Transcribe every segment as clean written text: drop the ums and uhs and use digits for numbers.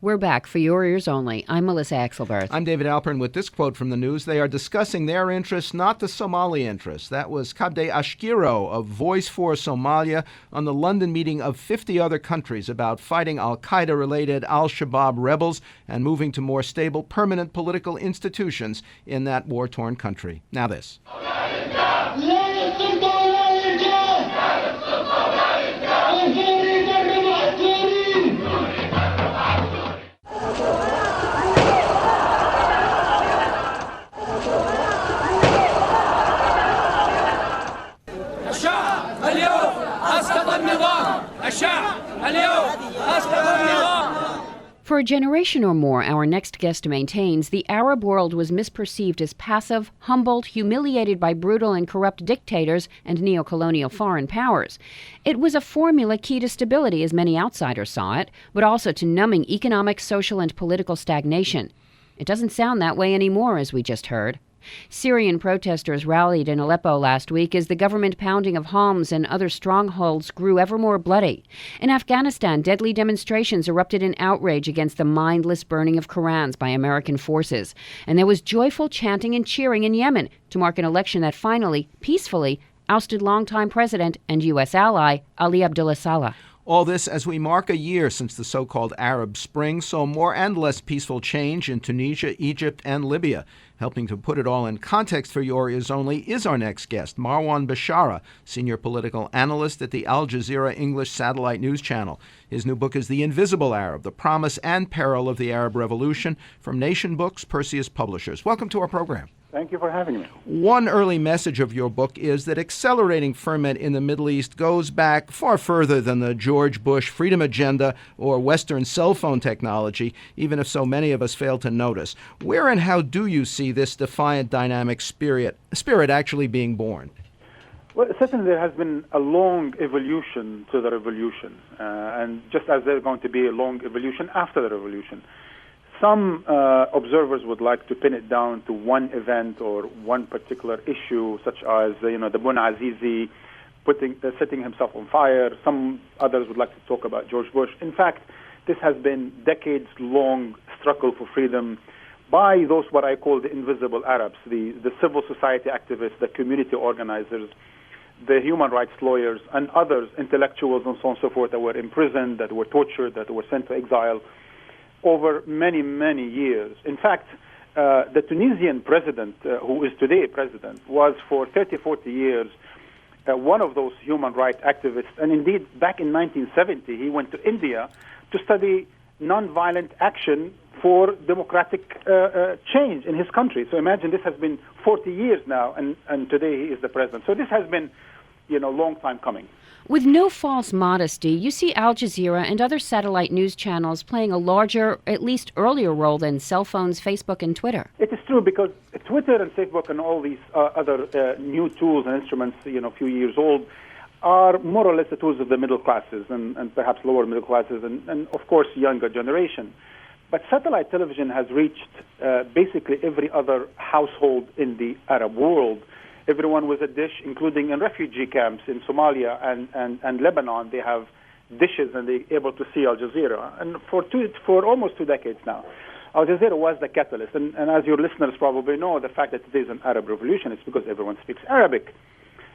We're back for your ears only. I'm Melissa Axelberth. I'm David Alpern with this quote from the news. They are discussing their interests, not the Somali interests. That was Kabde Ashkiro of Voice for Somalia on the London meeting of 50 other countries about fighting al-Qaeda-related al-Shabaab rebels and moving to more stable, permanent political institutions in that war-torn country. Now this. For a generation or more, our next guest maintains, the Arab world was misperceived as passive, humbled, humiliated by brutal and corrupt dictators and neo-colonial foreign powers. It was a formula key to stability, as many outsiders saw it, but also to numbing economic, social, and political stagnation. It doesn't sound that way anymore, as we just heard. Syrian protesters rallied in Aleppo last week as the government pounding of Homs and other strongholds grew ever more bloody. In Afghanistan, deadly demonstrations erupted in outrage against the mindless burning of Korans by American forces. And there was joyful chanting and cheering in Yemen to mark an election that finally, peacefully, ousted longtime president and U.S. ally Ali Abdullah Saleh. All this as we mark a year since the so-called Arab Spring saw more and less peaceful change in Tunisia, Egypt, and Libya. Helping to put it all in context for your ears only is our next guest, Marwan Bishara, senior political analyst at the Al Jazeera English satellite news channel. His new book is The Invisible Arab, The Promise and Peril of the Arab Revolution, from Nation Books, Perseus Publishers. Welcome to our program. Thank you for having me. One early message of your book is that accelerating ferment in the Middle East goes back far further than the George Bush freedom agenda or Western cell phone technology, even if so many of us fail to notice. Where and how do you see this defiant, dynamic spirit actually being born? Well, certainly there has been a long evolution to the revolution, and just as there's going to be a long evolution after the revolution. Some observers would like to pin it down to one event or one particular issue, such as the Bun Azizi setting himself on fire. Some others would like to talk about George Bush. In fact, this has been decades-long struggle for freedom by those what I call the invisible Arabs, the civil society activists, the community organizers, the human rights lawyers, and others, intellectuals and so on and so forth, that were imprisoned, that were tortured, that were sent to exile over many, many years. In fact, the Tunisian president, who is today president, was for 30, 40 years one of those human rights activists. And indeed, back in 1970, he went to India to study nonviolent action for democratic change in his country. So imagine this has been 40 years now, and today he is the president. So this has been, long time coming. With no false modesty, you see Al Jazeera and other satellite news channels playing a larger, at least earlier role than cell phones, Facebook, and Twitter. It is true, because Twitter and Facebook and all these other new tools and instruments, a few years old, are more or less the tools of the middle classes and perhaps lower middle classes and of course, younger generation. But satellite television has reached basically every other household in the Arab world. Everyone with a dish, including in refugee camps in Somalia and Lebanon, they have dishes and they're able to see Al Jazeera. And for almost 2 decades now, Al Jazeera was the catalyst. And as your listeners probably know, the fact that it is an Arab revolution is because everyone speaks Arabic.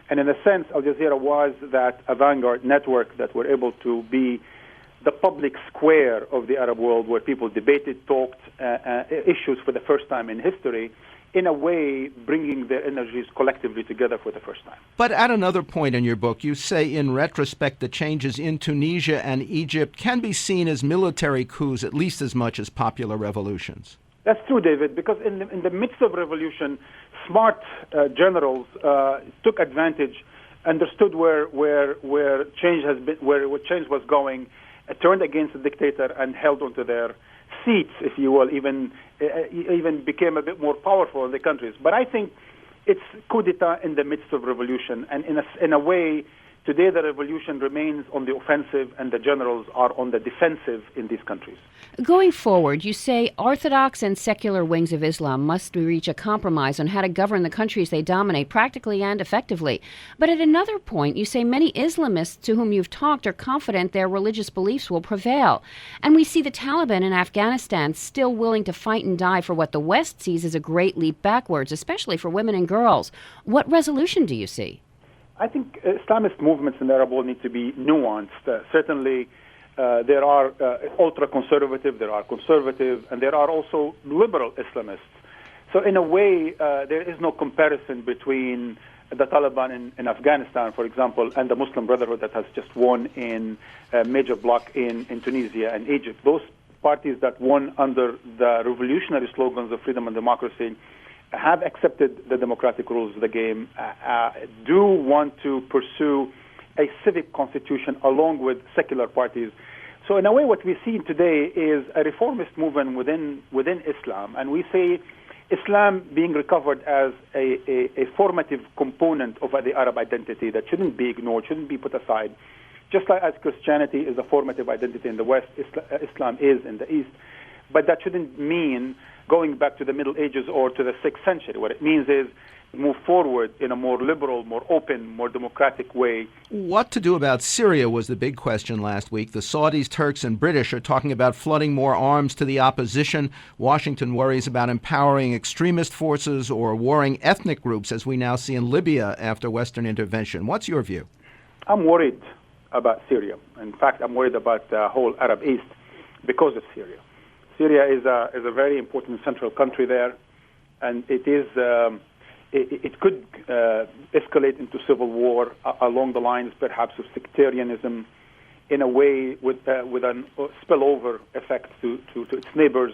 And in a sense, Al Jazeera was that avant-garde network that were able to be the public square of the Arab world, where people debated, talked issues for the first time in history, in a way bringing their energies collectively together for the first time. But at another point in your book, you say in retrospect the changes in Tunisia and Egypt can be seen as military coups at least as much as popular revolutions. That's true, David, because in the midst of revolution, smart generals took advantage, understood where change has been, where change was going, turned against the dictator and held onto their seats, if you will, even became a bit more powerful in the countries. But I think it's coup d'etat in the midst of revolution, and in a way, Today, the revolution remains on the offensive, and the generals are on the defensive in these countries. Going forward, you say orthodox and secular wings of Islam must reach a compromise on how to govern the countries they dominate practically and effectively. But at another point, you say many Islamists to whom you've talked are confident their religious beliefs will prevail. And we see the Taliban in Afghanistan still willing to fight and die for what the West sees as a great leap backwards, especially for women and girls. What resolution do you see? I think Islamist movements in the Arab world need to be nuanced. Certainly, there are ultra-conservative, there are conservative, and there are also liberal Islamists. So in a way, there is no comparison between the Taliban in Afghanistan, for example, and the Muslim Brotherhood that has just won in a major bloc in Tunisia and Egypt. Those parties that won under the revolutionary slogans of freedom and democracy have accepted the democratic rules of the game, do want to pursue a civic constitution along with secular parties. So in a way, what we see today is a reformist movement within Islam, and we say Islam being recovered as a formative component of the Arab identity that shouldn't be ignored, shouldn't be put aside. Just like as Christianity is a formative identity in the West, Islam is in the East. But that shouldn't mean going back to the Middle Ages or to the 6th century. What it means is move forward in a more liberal, more open, more democratic way. What to do about Syria was the big question last week. The Saudis, Turks, and British are talking about flooding more arms to the opposition. Washington worries about empowering extremist forces or warring ethnic groups, as we now see in Libya after Western intervention. What's your view? I'm worried about Syria. In fact, I'm worried about the whole Arab East because of Syria. Syria is a very important central country there, and it could escalate into civil war along the lines perhaps of sectarianism, in a way with an spillover effect to its neighbors,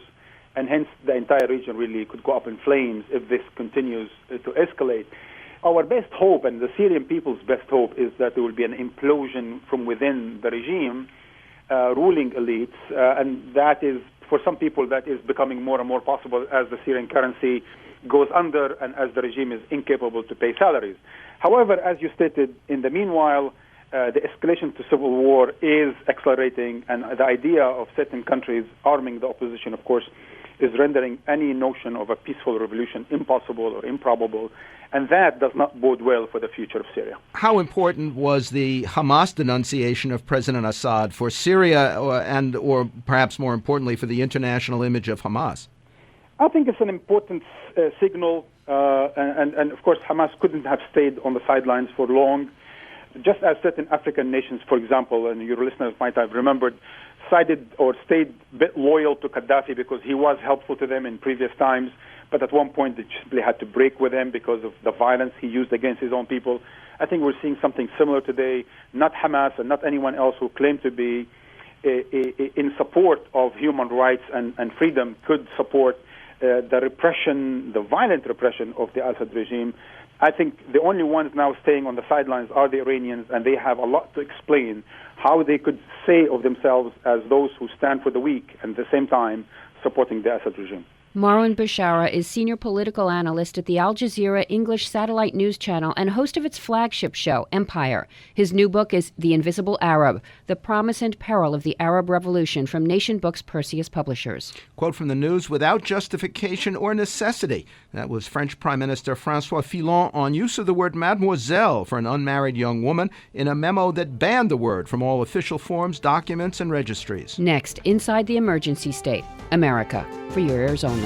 and hence the entire region really could go up in flames if this continues to escalate. Our best hope, and the Syrian people's best hope, is that there will be an implosion from within the regime, ruling elites, and that is, for some people, that is becoming more and more possible as the Syrian currency goes under and as the regime is incapable to pay salaries. However, as you stated, in the meanwhile, the escalation to civil war is accelerating, and the idea of certain countries arming the opposition, of course, is rendering any notion of a peaceful revolution impossible or improbable, and that does not bode well for the future of Syria. How important was the Hamas denunciation of President Assad for Syria or perhaps more importantly for the international image of Hamas? I think it's an important signal, and of course Hamas couldn't have stayed on the sidelines for long, just as certain African nations, for example, and your listeners might have remembered, sided or stayed a bit loyal to Gaddafi because he was helpful to them in previous times, but at one point they simply had to break with him because of the violence he used against his own people. I think we're seeing something similar today. Not Hamas and not anyone else who claimed to be in support of human rights and freedom could support the repression, the violent repression of the Assad regime. I think the only ones now staying on the sidelines are the Iranians, and they have a lot to explain how they could say of themselves as those who stand for the weak and at the same time supporting the Assad regime. Marwan Bishara is senior political analyst at the Al Jazeera English satellite news channel and host of its flagship show, Empire. His new book is The Invisible Arab, The Promise and Peril of the Arab Revolution, from Nation Books Perseus Publishers. Quote from the news: without justification or necessity. That was French Prime Minister François Fillon on use of the word mademoiselle for an unmarried young woman in a memo that banned the word from all official forms, documents, and registries. Next, inside the emergency state, America, for your ears only.